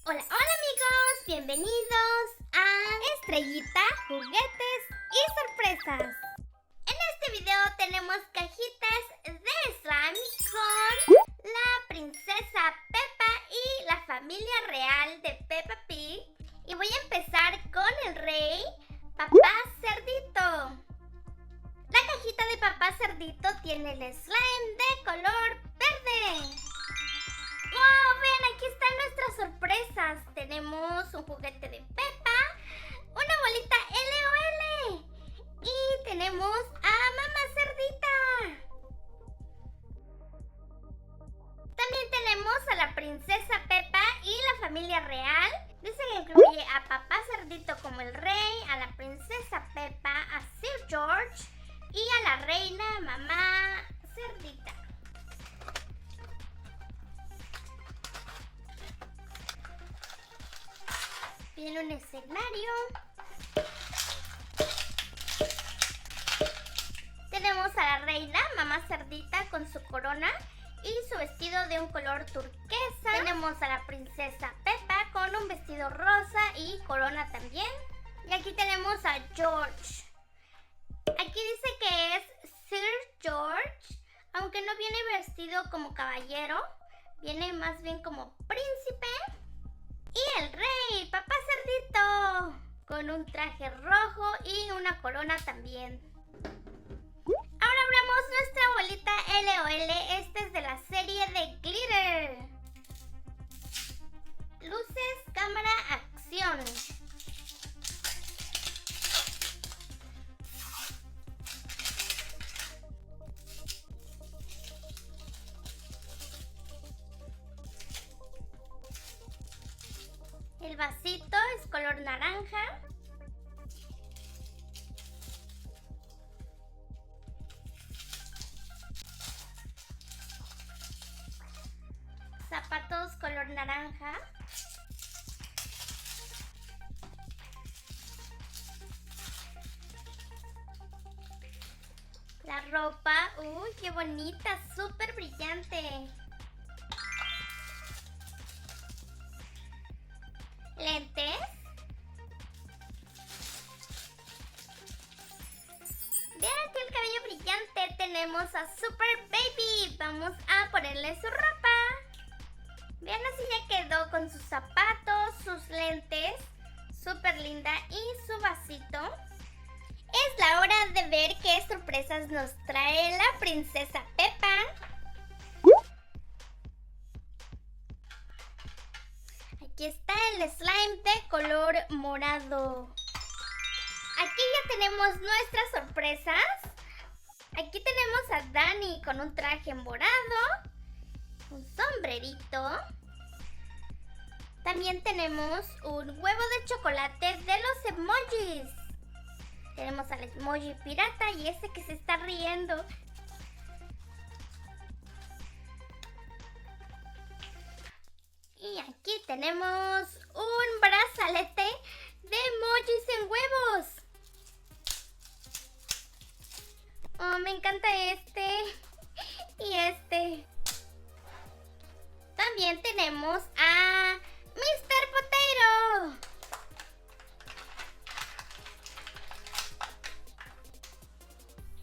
Hola, hola amigos, bienvenidos a Estrellita, Juguetes y Sorpresas. En este video tenemos cajitas de slime con la princesa Peppa y la familia real de Peppa Pig. Y voy a empezar con el rey Papá Cerdito. La cajita de Papá Cerdito tiene el slime de color verde. ¡Wow! Vean, aquí están nuestras sorpresas. Tenemos un juguete de Peppa, una bolita LOL y tenemos a Mamá Cerdita. También tenemos a la princesa Peppa y la familia real. Dice que incluye a Papá Cerdito como el rey, a la princesa Peppa, a Sir George y a la reina Mamá Cerdita. Viene un escenario. Tenemos a la reina Mamá Cerdita con su corona y su vestido de un color turquesa. Tenemos a la princesa Peppa con un vestido rosa y corona también. Y aquí tenemos a George. Aquí dice que es Sir George, aunque no viene vestido como caballero, viene más bien como príncipe. Y el rey, Papá Cerdito, con un traje rojo y una corona también. Ahora abramos nuestra bolita LOL. Esta es de la serie de Glitter. Luces, cámara, acción. El vasito es color naranja. Zapatos color naranja. La ropa, uy, qué bonita, súper brillante. Lentes. Vean aquí el cabello brillante. Tenemos a Super Baby. Vamos a ponerle su ropa. Vean, así ya quedó con sus zapatos, sus lentes. Súper linda. Y su vasito. Es la hora de ver qué sorpresas nos trae la princesa Peppa. Aquí está el slime de color morado. Aquí ya tenemos nuestras sorpresas. Aquí tenemos a Dani con un traje morado, un sombrerito. También tenemos un huevo de chocolate de los emojis. Tenemos al emoji pirata y ese que se está riendo. Y aquí tenemos un brazalete de emojis en huevos. Oh, me encanta este y este. También tenemos a Mr. Potato.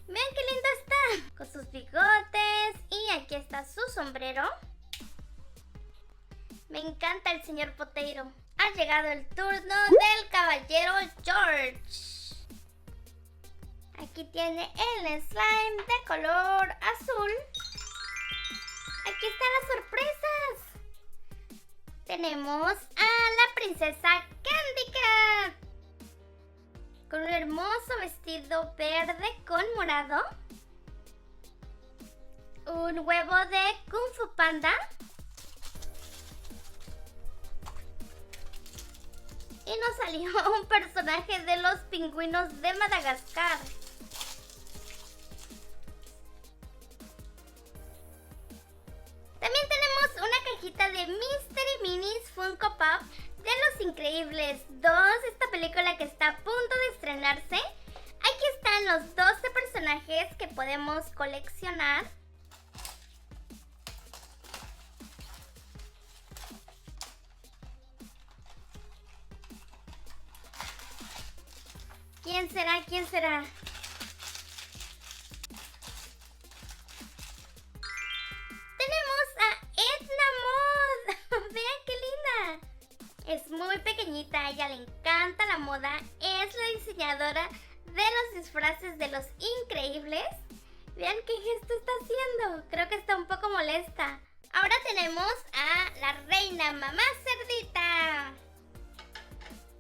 Vean qué lindo está, con sus bigotes y aquí está su sombrero. Me encanta el señor Potato. Ha llegado el turno del caballero George. Aquí tiene el slime de color azul. Aquí están las sorpresas. Tenemos a la princesa Candy Cat con un hermoso vestido verde con morado. Un huevo de Kung Fu Panda. Y nos salió un personaje de los pingüinos de Madagascar. También tenemos una cajita de Mystery Minis Funko Pop de Los Increíbles 2, esta película que está a punto de estrenarse. Aquí están los 12 personajes que podemos coleccionar. ¿Quién será? ¿Quién será? Tenemos a Edna Mod. Vean qué linda. Es muy pequeñita, a ella le encanta la moda. Es la diseñadora de los disfraces de Los Increíbles. Vean qué gesto está haciendo. Creo que está un poco molesta. Ahora tenemos a la reina Mamá Cerdita.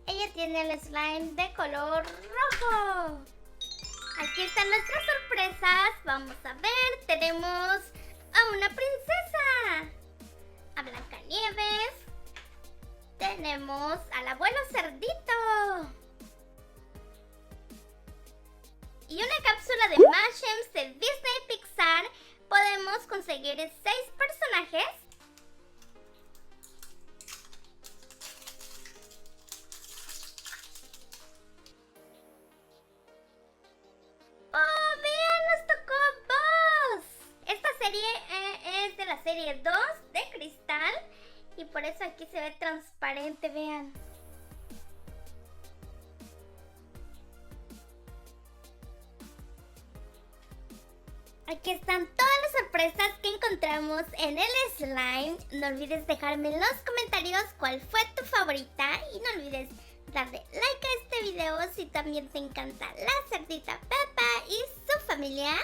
Ella tiene el slime de color rojo. Aquí están nuestras sorpresas. Vamos a ver. Tenemos a una princesa, a Blancanieves. Tenemos al abuelo Cerdito. Y una cápsula de Mashems de Disney Pixar. Podemos conseguir 6 personajes. ¡Oh, vean! ¡Nos tocó Buzz! Esta serie es de la serie 2 de Cristal. Y por eso aquí se ve transparente, vean. Aquí están todas las sorpresas que encontramos en el slime. No olvides dejarme en los comentarios cuál fue tu favorita. Y no olvides darle like a este video si también te encanta la cerdita Peppa y su familia.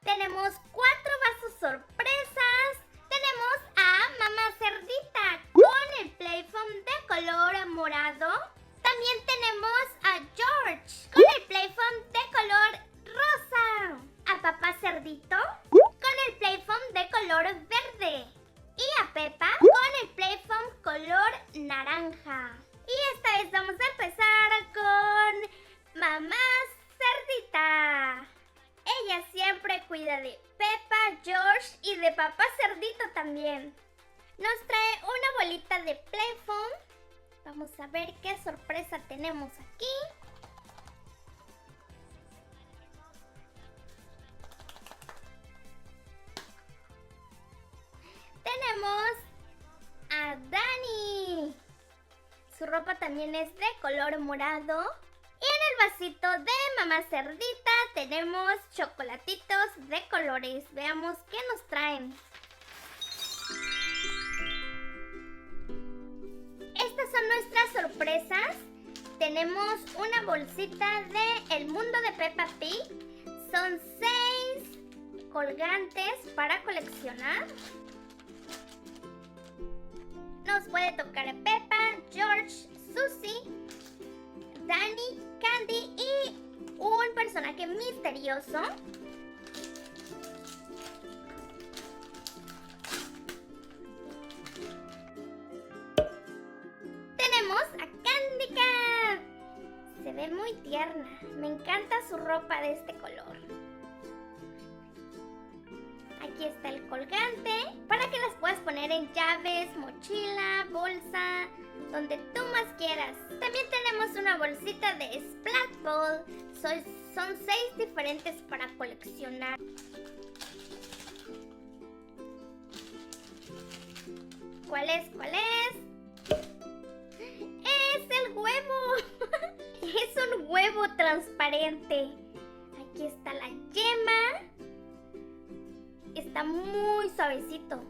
Tenemos 4 vasos sorpresas. Tenemos a Mamá Cerdita con el Playfoam de color morado. También tenemos a George con el Playfoam de color rosa. A Papá Cerdito con el Playfoam de color verde. Y a Peppa con el Playfoam color naranja. Y esta vez vamos a empezar con Mamá Cerdita. Ella siempre cuida de Peppa, George y de Papá Cerdito también. Nos trae una bolita de Playfoam. Vamos a ver qué sorpresa tenemos aquí. Tenemos a Dani. Su ropa también es de color morado. Y en el vasito de Mamá Cerdita tenemos chocolatitos de colores. Veamos qué nos traen. Estas son nuestras sorpresas. Tenemos una bolsita de El Mundo de Peppa Pig. Son 6 colgantes para coleccionar. Nos puede tocar a Peppa, George, Susie, Dani, Candy y un personaje misterioso. Tenemos a Candy Cat. Se ve muy tierna. Me encanta su ropa de este color. Aquí está el colgante para que las puedas poner en llaves, mochila, bolsa, donde tú más quieras. También tenemos una bolsita de Splat Ball. Son 6 diferentes para coleccionar. ¿Cuál es? ¿Cuál es? ¡Es el huevo! Es un huevo transparente. Aquí está la yema. Está muy suavecito.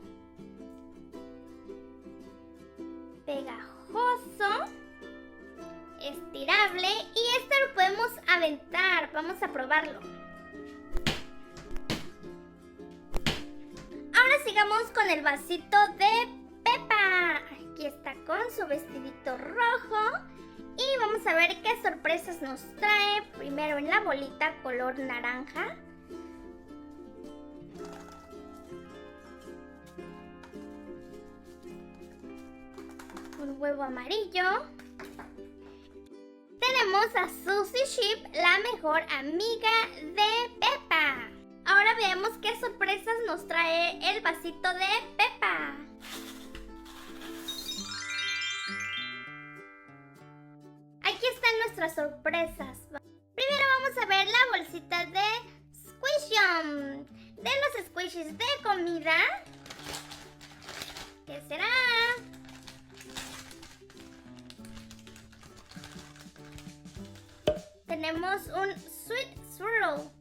Pegajoso. Estirable. Y este lo podemos aventar. Vamos a probarlo. Ahora sigamos con el vasito de Peppa. Aquí está con su vestidito rojo. Y vamos a ver qué sorpresas nos trae. Primero en la bolita color naranja. Un huevo amarillo. Tenemos a Susie Sheep, la mejor amiga de Peppa. Ahora veamos qué sorpresas nos trae el vasito de Peppa. Aquí están nuestras sorpresas. Primero vamos a ver la bolsita de Squishium. De los squishies de comida. ¿Qué será? tenemos un Sweet Swirl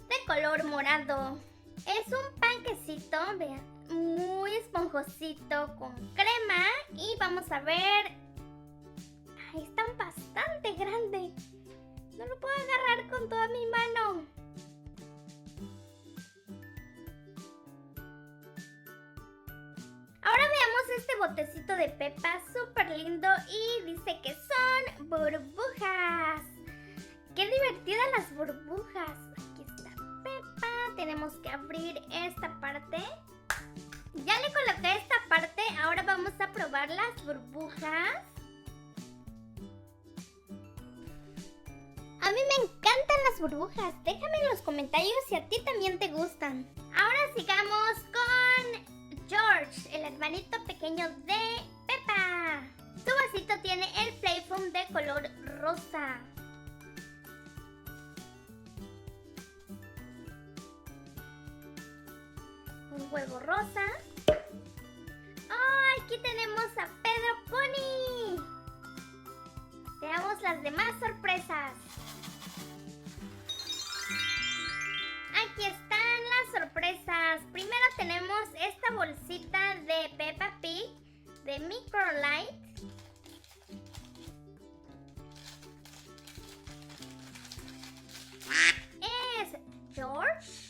de color morado. Es un panquecito, vean, muy esponjosito con crema. Y vamos a ver. Ay, están bastante grande. No lo puedo agarrar con toda mi mano. Ahora veamos este botecito de Pepa, súper lindo, y dice que son burbujas. ¡Qué divertidas las burbujas! Aquí está Pepa, tenemos que abrir esta parte. Ya le coloqué esta parte, ahora vamos a probar las burbujas. A mí me encantan las burbujas, déjame en los comentarios si a ti también te gustan. Ahora sigamos con George, el hermanito pequeño de Pepa. Su vasito tiene el play foam de color rosa. Un huevo rosa. ¡Oh! Aquí tenemos a Pedro Pony. Veamos las demás sorpresas. Aquí están las sorpresas. Primero tenemos esta bolsita de Peppa Pig de Microlight. Es George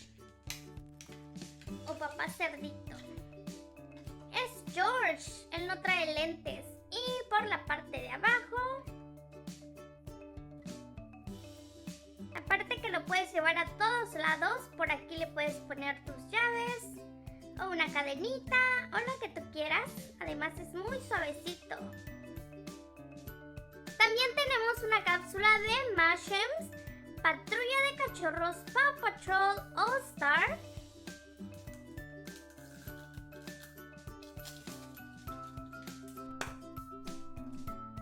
o Papá Cerdito. Es George, él no trae lentes. Y por la parte de abajo, aparte que lo puedes llevar a todos lados, por aquí le puedes poner tus llaves o una cadenita o lo que tú quieras. Además es muy suavecito. También tenemos una cápsula de Mashems, Patrulla de Cachorros Paw Patrol All Star.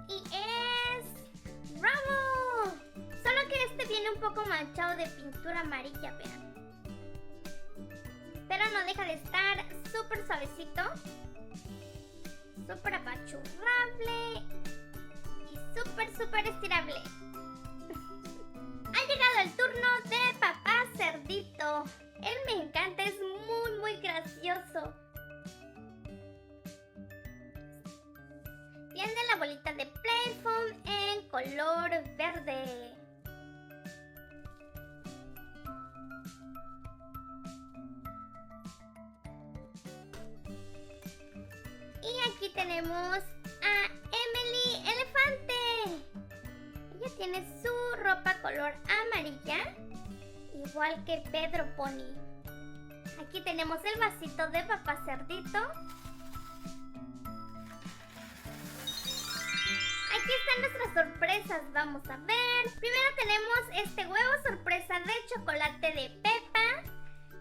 Y es Bravo. Solo que este viene un poco manchado de pintura amarilla, vean. Pero no deja de estar súper suavecito, súper apachurrable y súper estirable. Ha llegado el turno de Papá Cerdito. Él me encanta, es muy gracioso. Tiene la bolita de play foam en color verde. Y aquí tenemos a Emily Elefante. Ella tiene su ropa color amarilla, igual que Pedro Pony. Aquí tenemos el vasito de Papá Cerdito. Aquí están nuestras sorpresas, vamos a ver. Primero tenemos este huevo sorpresa de chocolate de Pepa,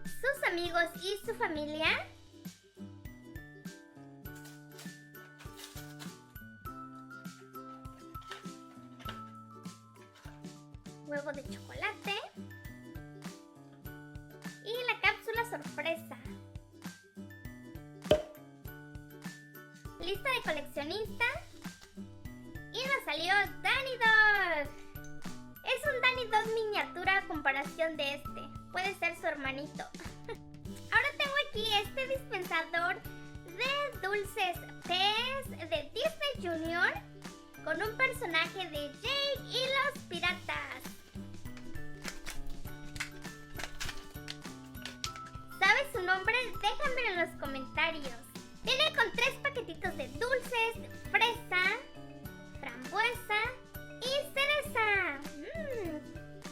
sus amigos y su familia. Huevo de chocolate. Y la cápsula sorpresa. Lista de coleccionista. Y nos salió Danny Dog. Es un Danny Dog miniatura a comparación de este. Puede ser su hermanito. Ahora tengo aquí este dispensador de dulces Pez de Disney Junior con un personaje de Jake y los piratas. ¿Sabes su nombre? Déjamelo en los comentarios. Viene con 3 paquetitos de dulces, fresa, frambuesa y cereza.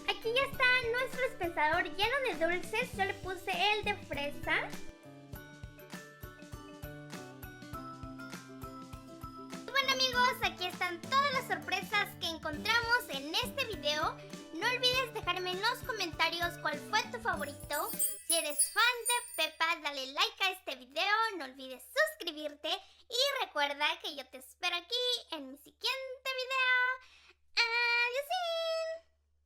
Aquí ya está nuestro dispensador lleno de dulces. Yo le puse el de fresa. Y bueno amigos, aquí están todas las sorpresas que encontramos en este video. No olvides dejarme en los comentarios cuál fue tu favorito. Si eres fan de Pepa, dale like a este video. No olvides suscribirte. Y recuerda que yo te espero aquí en mi